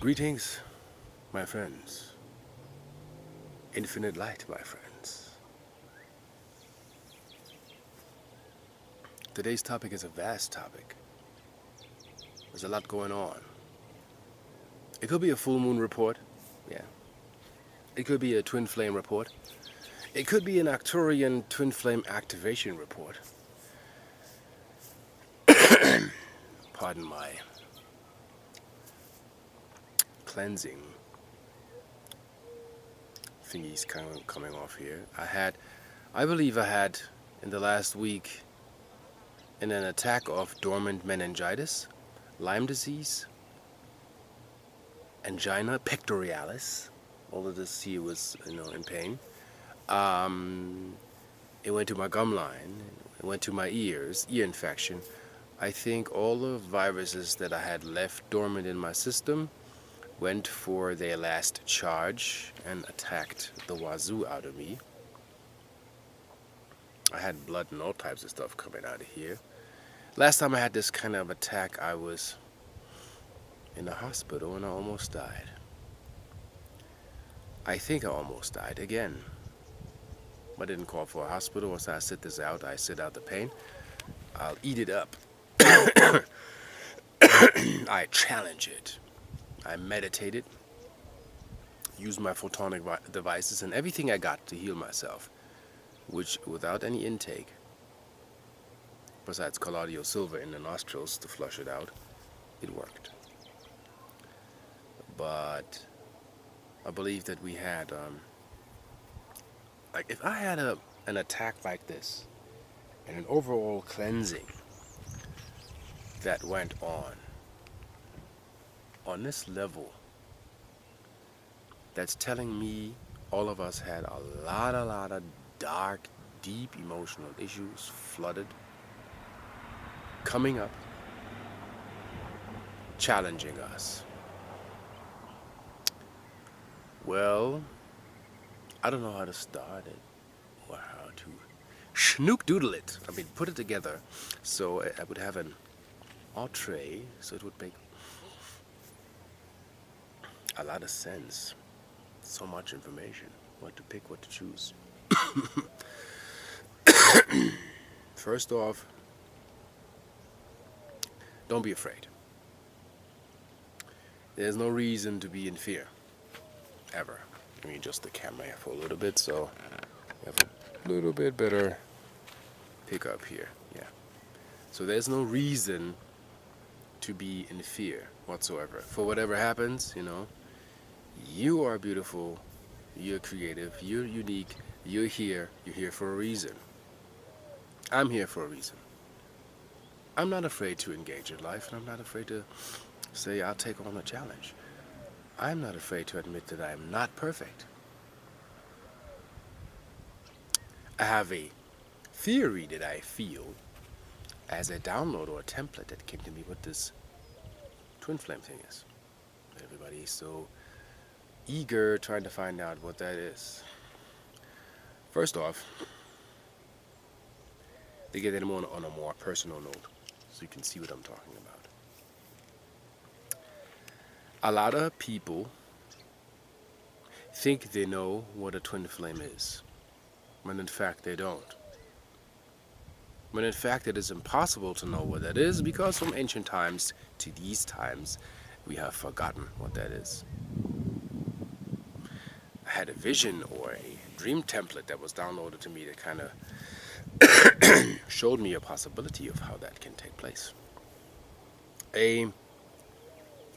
Greetings, my friends. Infinite light, my friends. Today's topic is a vast topic. There's a lot going on. It could be a full moon report, yeah. It could be a twin flame report. It could be an Arcturian twin flame activation report. Pardon my cleansing thingies kind of coming off here. I believe I had in the last week in an attack of dormant meningitis, Lyme disease, angina pectoralis. All of this here was, in pain. It went to my gum line. It went to my ears, ear infection. I think all the viruses that I had left dormant in my system went for their last charge and attacked the wazoo out of me. I had blood and all types of stuff coming out of here. Last time I had this kind of attack, I was in the hospital and I almost died. I think I almost died again. I didn't call for a hospital. Once I sit this out, I sit out the pain. I'll eat it up. I challenge it. I meditated, used my photonic devices and everything I got to heal myself, which without any intake, besides colloidal silver in the nostrils to flush it out, it worked. But I believe that we had, like if I had an attack like this and an overall cleansing that went on this level, that's telling me all of us had a lot of dark, deep emotional issues flooded, coming up, challenging us. Well, I don't know how to start it or how to schnook doodle it. I mean, put it together so I would have an entree, so it would make a lot of sense. So much information. What to pick, what to choose. First off, don't be afraid. There's no reason to be in fear. Ever. Let me adjust the camera here for a little bit so I have a little bit better pickup here. Yeah. So there's no reason to be in fear whatsoever. For whatever happens, you are beautiful, you're creative, you're unique, you're here for a reason. I'm here for a reason. I'm not afraid to engage in life, and I'm not afraid to say I'll take on a challenge. I'm not afraid to admit that I'm not perfect. I have a theory that I feel as a download or a template that came to me what this twin flame thing is. Everybody's so eager trying to find out what that is. First off, to get it on a more personal note, so you can see what I'm talking about. A lot of people think they know what a twin flame is, when in fact they don't. When in fact it is impossible to know what that is, because from ancient times to these times, we have forgotten what that is. I had a vision or a dream template that was downloaded to me that kind of showed me a possibility of how that can take place. A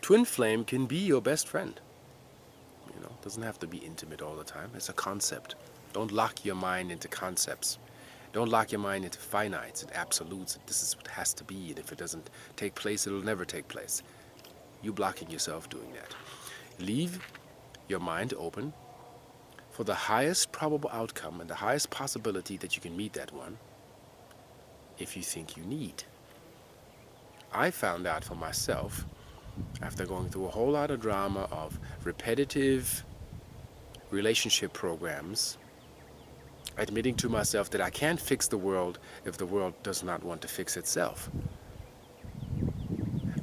twin flame can be your best friend. It doesn't have to be intimate all the time. It's a concept. Don't lock your mind into concepts. Don't lock your mind into finites and absolutes. This is what has to be, and if it doesn't take place, it'll never take place. You blocking yourself doing that. Leave your mind open for the highest probable outcome and the highest possibility that you can meet that one if you think you need. I found out for myself, after going through a whole lot of drama of repetitive relationship programs, admitting to myself that I can't fix the world if the world does not want to fix itself.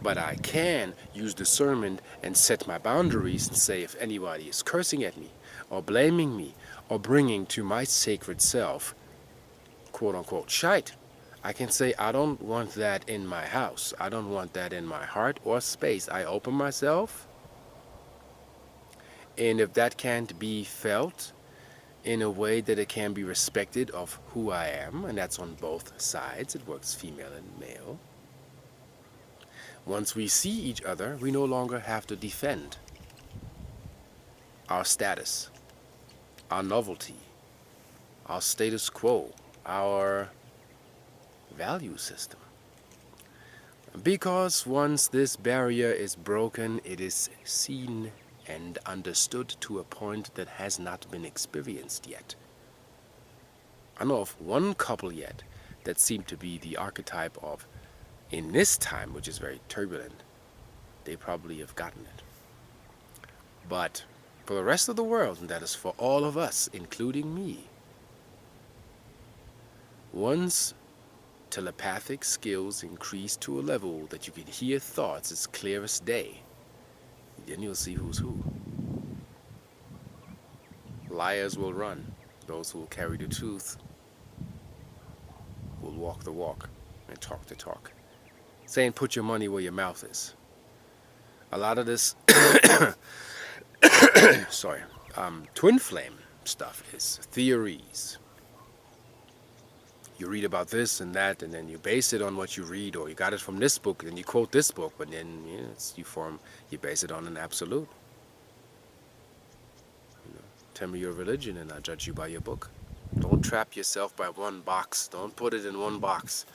But I can use discernment and set my boundaries and say if anybody is cursing at me or blaming me or bringing to my sacred self, quote unquote, shite. I can say, I don't want that in my house. I don't want that in my heart or space. I open myself. And if that can't be felt in a way that it can be respected of who I am, and that's on both sides, it works female and male. Once we see each other, we no longer have to defend our status, our novelty, our status quo, our value system. Because once this barrier is broken, it is seen and understood to a point that has not been experienced yet. I know of one couple yet that seemed to be the archetype of, in this time, which is very turbulent, they probably have gotten it. But for the rest of the world, and that is for all of us, including me, once telepathic skills increase to a level that you can hear thoughts as clear as day, then you'll see who's who. Liars will run. Those who will carry the truth will walk the walk and talk the talk. Saying put your money where your mouth is. A lot of this twin flame stuff is theories. You read about this and that, and then you base it on what you read, or you got it from this book, and you quote this book, but then you base it on an absolute. Tell me your religion, and I'll judge you by your book. Don't trap yourself by one box. Don't put it in one box.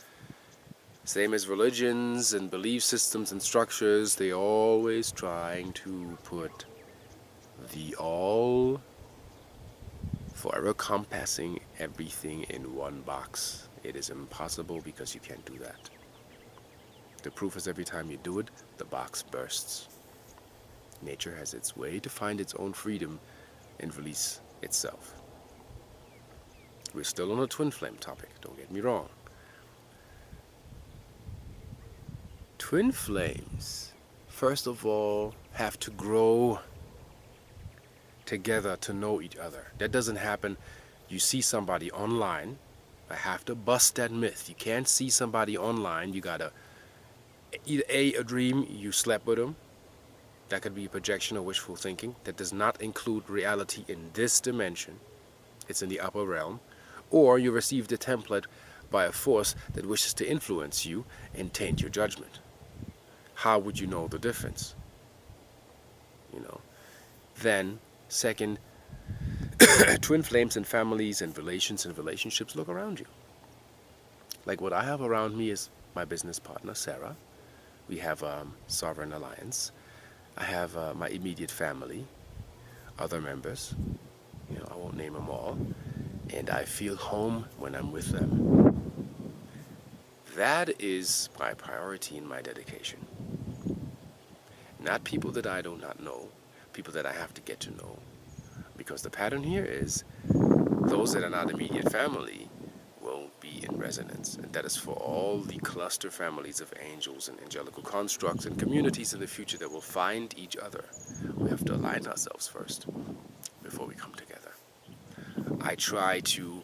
Same as religions and belief systems and structures, they're always trying to put the all forever compassing everything in one box. It is impossible because you can't do that. The proof is every time you do it, the box bursts. Nature has its way to find its own freedom and release itself. We're still on a twin flame topic, don't get me wrong. Twin flames, first of all, have to grow together to know each other. That doesn't happen. You see somebody online. I have to bust that myth. You can't see somebody online. You gotta either a dream, you slept with them. That could be a projection or wishful thinking. That does not include reality in this dimension. It's in the upper realm. Or you received a template by a force that wishes to influence you and taint your judgment. How would you know the difference? Then, second, twin flames and families and relations and relationships look around you. Like what I have around me is my business partner, Sarah. We have Sovereign Alliance. I have my immediate family, other members. I won't name them all. And I feel home when I'm with them. That is my priority and my dedication. Not people that I do not know, people that I have to get to know. Because the pattern here is those that are not immediate family will be in resonance. And that is for all the cluster families of angels and angelical constructs and communities in the future that will find each other. We have to align ourselves first before we come together. I try to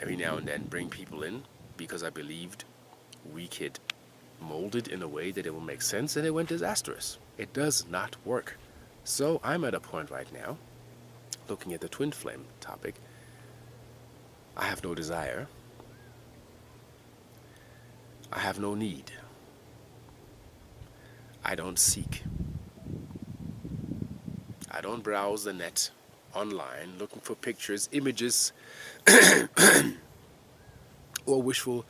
every now and then bring people in because I believed we could mold it in a way that it will make sense, and it went disastrous. It does not work. So I'm at a point right now, looking at the twin flame topic, I have no desire. I have no need. I don't seek. I don't browse the net online looking for pictures, images, or wishful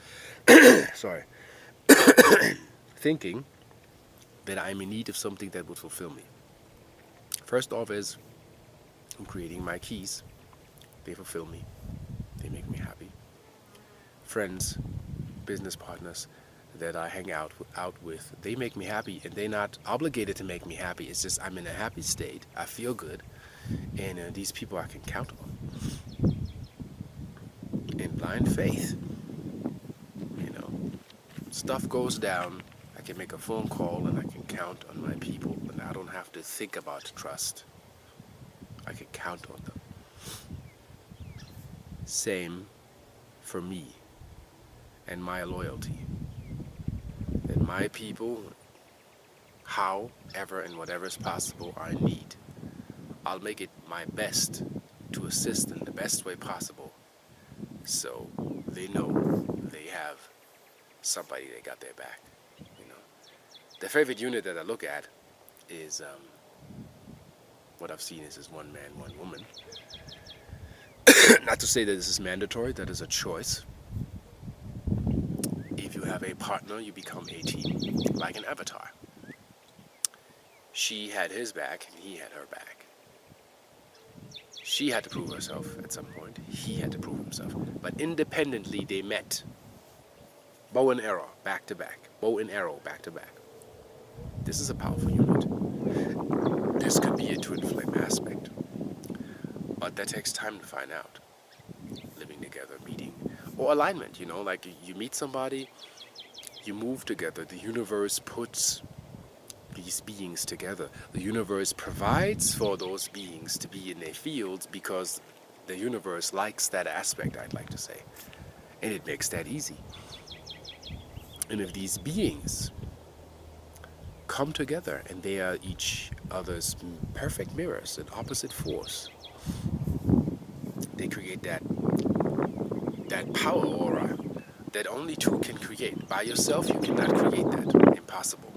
thinking that I'm in need of something that would fulfill me. First off is I'm creating my keys. They fulfill me. They make me happy. Friends, business partners that I hang out with, they make me happy, and they're not obligated to make me happy. It's just I'm in a happy state. I feel good, and these people I can count on. In blind faith, stuff goes down. I can make a phone call and I can count on my people, and I don't have to think about trust. I can count on them. Same for me and my loyalty. And my people, however and whatever is possible, I need. I'll make it my best to assist in the best way possible, so they know they have somebody that got their back. The favorite unit that I look at is what I've seen is one man, one woman. Not to say that this is mandatory, that is a choice. If you have a partner, you become a team, like an avatar. She had his back and he had her back. She had to prove herself at some point. He had to prove himself. But independently, they met. Bow and arrow, back to back. Bow and arrow, back to back. This is a powerful unit. This could be a twin flame aspect. But that takes time to find out. Living together, meeting. Or alignment, like you meet somebody, you move together. The universe puts these beings together. The universe provides for those beings to be in their fields because the universe likes that aspect, I'd like to say. And it makes that easy. And if these beings come together and they are each other's perfect mirrors, an opposite force, they create that power aura that only two can create. By yourself, you cannot create that. Impossible.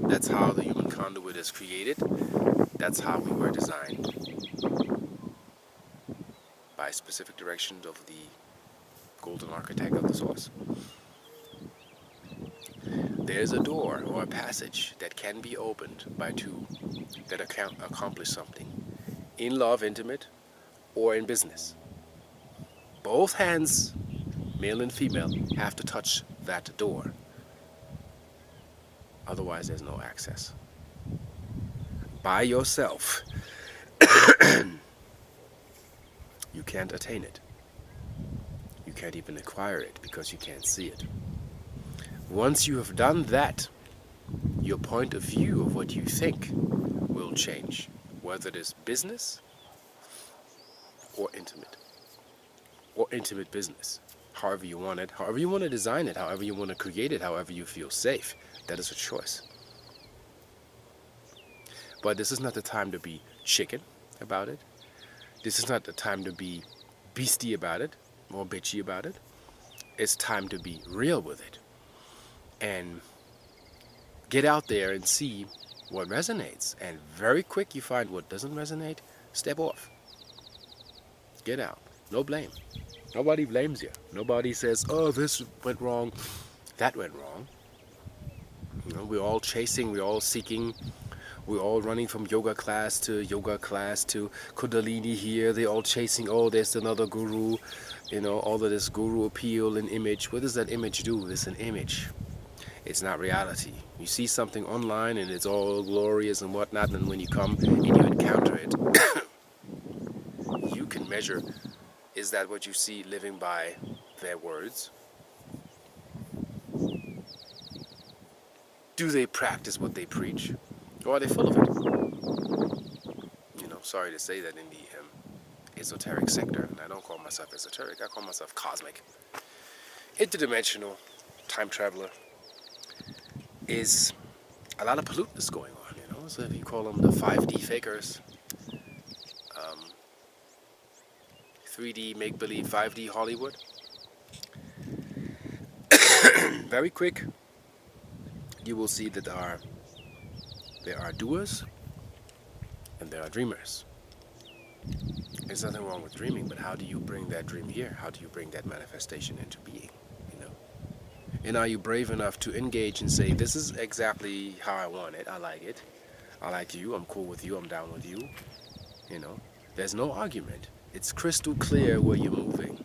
That's how the human conduit is created. That's how we were designed. By specific directions of the golden architect of the source. There's a door or a passage that can be opened by two that accomplish something. In love, intimate, or in business. Both hands, male and female, have to touch that door. Otherwise, there's no access. By yourself, you can't attain it. You can't even acquire it because you can't see it. Once you have done that, your point of view of what you think will change, whether it is business or intimate business. However you want it, however you want to design it, however you want to create it, however you feel safe, that is a choice. But this is not the time to be chicken about it. This is not the time to be beastie about it or bitchy about it. It's time to be real with it. And get out there and see what resonates. And very quick you find what doesn't resonate, step off. Get out. No blame. Nobody blames you. Nobody says, oh, this went wrong, that went wrong. We're all chasing, we're all seeking, we're all running from yoga class to Kundalini here. They're all chasing, oh, there's another guru. All of this guru appeal and image. What does that image do? It's an image. It's not reality. You see something online and it's all glorious and whatnot, and when you come and you encounter it, you can measure, is that what you see living by their words? Do they practice what they preach? Or are they full of it? Sorry to say that in the esoteric sector, and I don't call myself esoteric, I call myself cosmic. Interdimensional, time traveler, is a lot of pollutants going on, so if you call them the 5D fakers, 3D make-believe, 5D Hollywood, very quick, you will see that there are doers and there are dreamers. There's nothing wrong with dreaming, but how do you bring that dream here? How do you bring that manifestation into being? And are you brave enough to engage and say, this is exactly how I want it, I like it, I like you, I'm cool with you, I'm down with you. There's no argument. It's crystal clear where you're moving.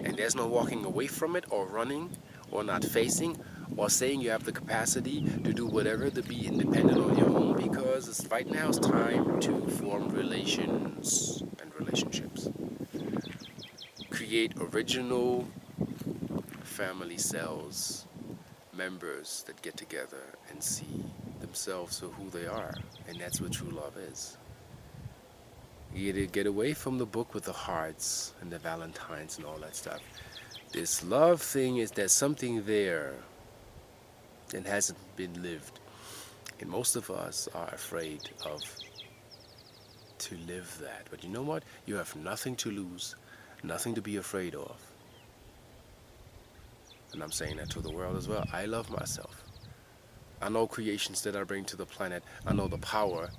And there's no walking away from it or running or not facing or saying you have the capacity to do whatever to be independent on your own, because right now it's time to form relations and relationships. Create original family cells, members that get together and see themselves for who they are. And that's what true love is. You get away from the book with the hearts and the valentines and all that stuff. This love thing is, there's something there that hasn't been lived. And most of us are afraid of to live that. But you know what? You have nothing to lose, nothing to be afraid of. And I'm saying that to the world as well. I love myself. I know creations that I bring to the planet. I know the power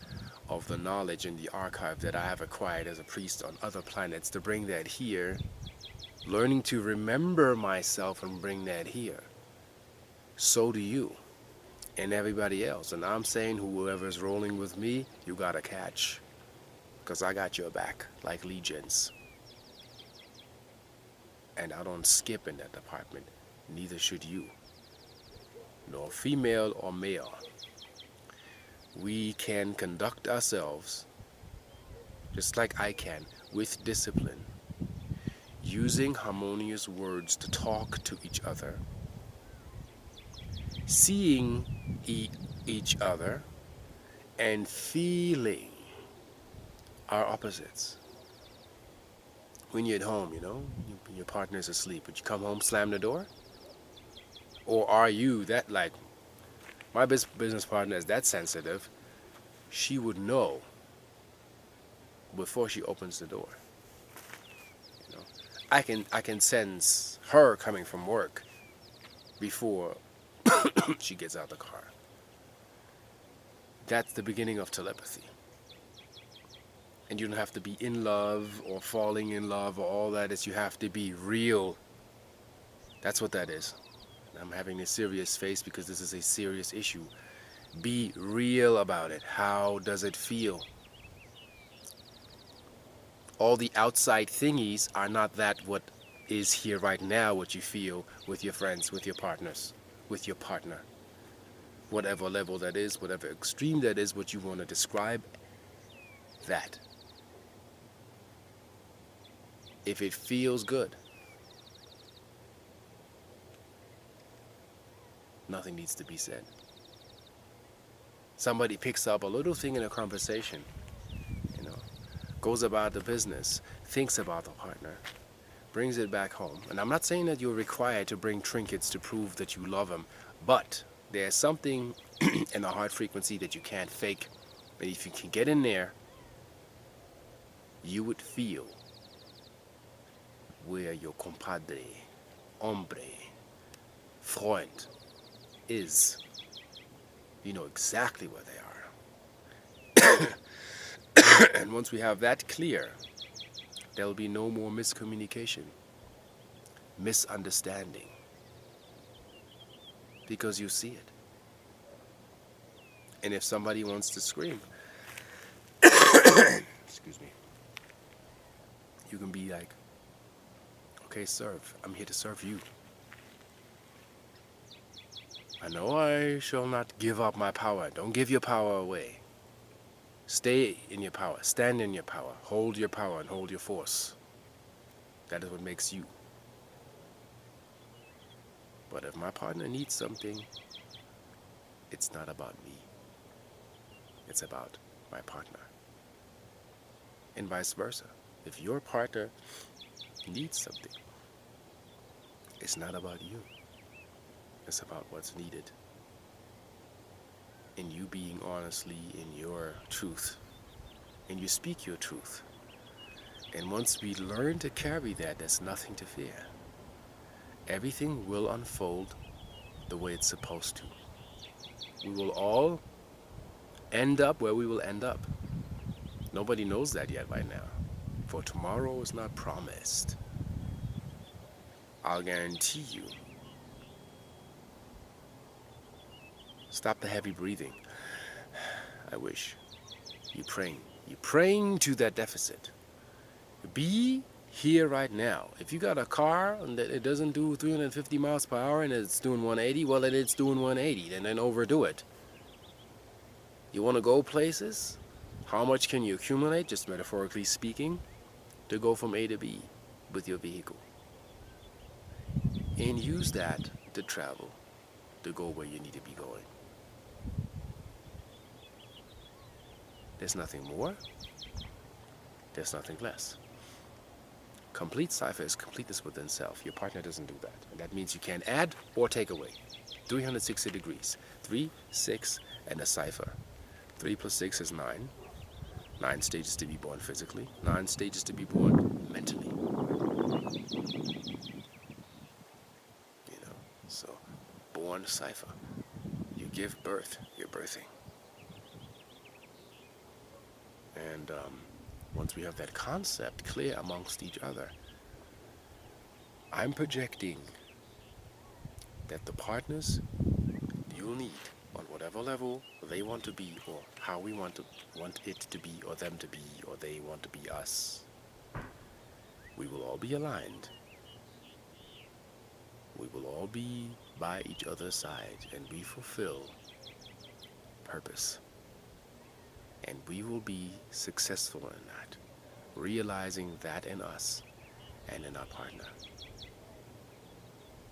of the knowledge and the archive that I have acquired as a priest on other planets to bring that here. Learning to remember myself and bring that here. So do you and everybody else. And I'm saying whoever's rolling with me, you gotta catch. Because I got your back like legions. And I don't skip in that department. Neither should you. Nor female or male. We can conduct ourselves, just like I can, with discipline. Using harmonious words to talk to each other. Seeing each other and feeling our opposites. When you're at home, your partner's asleep, would you come home, slam the door? Or are you that, like, my business partner is that sensitive, she would know before she opens the door. I can sense her coming from work before she gets out of the car. That's the beginning of telepathy. And you don't have to be in love or falling in love or all that. You have to be real. That's what that is. I'm having a serious face because this is a serious issue. Be real about it. How does it feel? All the outside thingies are not that what is here right now, what you feel with your friends, with your partners, with your partner. Whatever level that is, whatever extreme that is, what you want to describe, that. If it feels good, nothing needs to be said. Somebody picks up a little thing in a conversation, goes about the business, thinks about the partner, brings it back home. And I'm not saying that you're required to bring trinkets to prove that you love him, but there's something in the heart frequency that you can't fake. And if you can get in there, you would feel where your compadre, hombre, Freund is. You know exactly where they are. And once we have that clear, there'll be no more miscommunication, misunderstanding, because you see it. And if somebody wants to scream, excuse me, you can be like, okay, serve. I'm here to serve you. I know I shall not give up my power. Don't give your power away. Stay in your power. Stand in your power. Hold your power and hold your force. That is what makes you. But if my partner needs something, it's not about me. It's about my partner. And vice versa. If your partner needs something, it's not about you. It's about what's needed. And you being honestly in your truth. And you speak your truth. And once we learn to carry that, there's nothing to fear. Everything will unfold the way it's supposed to. We will all end up where we will end up. Nobody knows that yet right now. For tomorrow is not promised. I'll guarantee you. Stop the heavy breathing. I wish. You're praying. You're praying to that deficit. Be here right now. If you got a car and it doesn't do 350 miles per hour and it's doing 180, well, then it's doing 180, and then overdo it. You want to go places? How much can you accumulate, just metaphorically speaking, to go from A to B with your vehicle? And use that to travel. to go where you need to be going. There's nothing more. There's nothing less. Complete cipher is completeness within self. Your partner doesn't do that. And that means you can't add or take away. 360 degrees. 3, 6, and a cipher. 3 plus 6 is 9. 9 stages to be born physically. 9 stages to be born mentally. So born cipher. You give birth, you're birthing. And once we have that concept clear amongst each other, I'm projecting that the partners you'll need on whatever level they want to be, or how we want it to be, or them to be, or they want to be us, we will all be aligned. We will all be by each other's side, and we fulfill purpose. And we will be successful in that, realizing that in us and in our partner.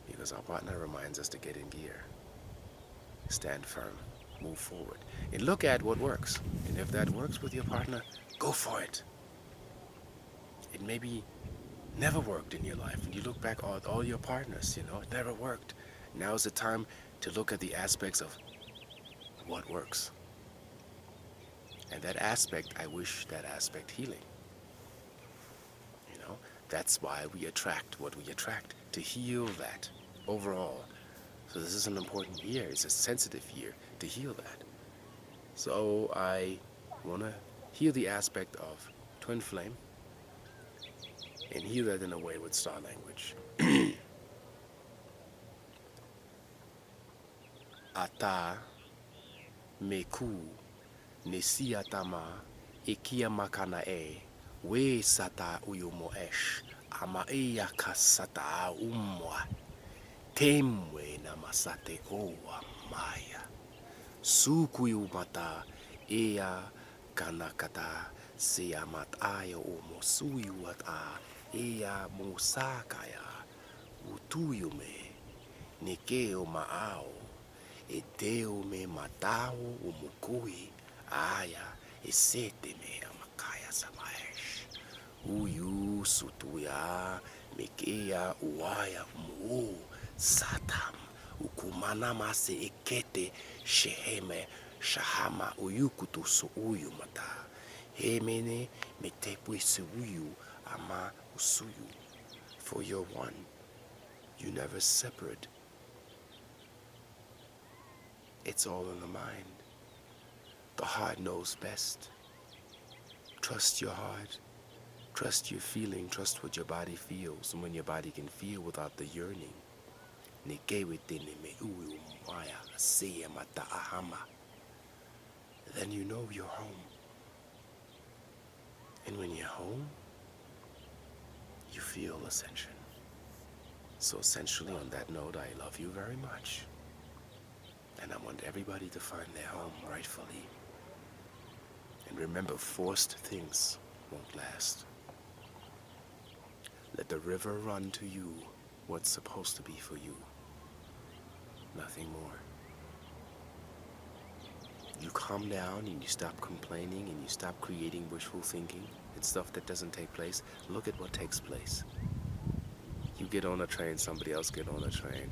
Because our partner reminds us to get in gear, stand firm, move forward, and look at what works. And if that works with your partner, go for it. It maybe never worked in your life, and you look back at all your partners, it never worked. Now is the time to look at the aspects of what works. And that aspect, I wish that aspect healing. That's why we attract what we attract, to heal that overall. So this is an important year. It's a sensitive year to heal that. So I want to heal the aspect of twin flame and heal that in a way with star language. Ata meku nesiatama ikia makana we sata uyu moesh ama eya kasata umwa temwe na masate owa maya sukuyu mata eya kanakata seamat aya o mosuyu at a eya musakaya utuyume nikeo maao e deo me matao o mukui aya e sete me amakaya samaesh uyu sutuya mekea uaya mu satam ukumana mase ekete sheheme shahama uyukutu so uyu mata hemene metepwe se uyu ama usuyu. For you're one, you never separate. It's all in the mind. The heart knows best. Trust your heart. Trust your feeling. Trust what your body feels. And when your body can feel without the yearning, then you know you're home. And when you're home, you feel ascension. So essentially, on that note, I love you very much. And I want everybody to find their home rightfully. And remember, forced things won't last. Let the river run to you what's supposed to be for you. Nothing more. You calm down and you stop complaining and you stop creating wishful thinking and stuff that doesn't take place. Look at what takes place. You get on a train, somebody else get on a train.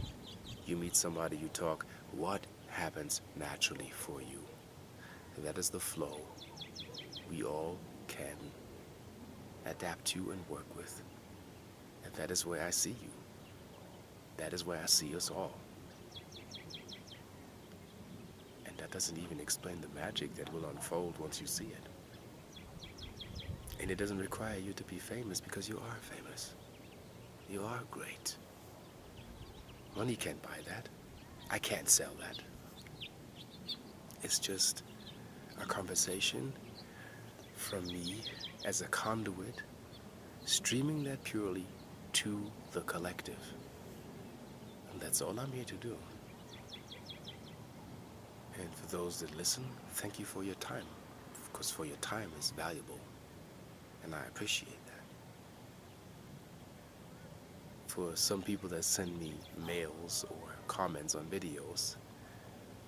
You meet somebody, you talk. What happens naturally for you? And that is the flow we all can adapt to and work with. And that is where I see you. That is where I see us all. And that doesn't even explain the magic that will unfold once you see it. And it doesn't require you to be famous, because you are famous. You are great. Money can't buy that. I can't sell that. It's just a conversation from me as a conduit, streaming that purely to the collective. And that's all I'm here to do. And for those that listen, thank you for your time. Because for your time is valuable. And I appreciate that. For some people that send me mails or comments on videos.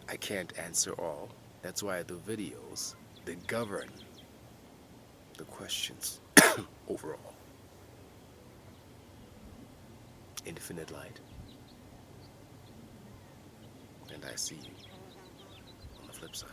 I can't answer all. That's why I do videos that govern the questions overall. Infinite light. And I see you on the flip side.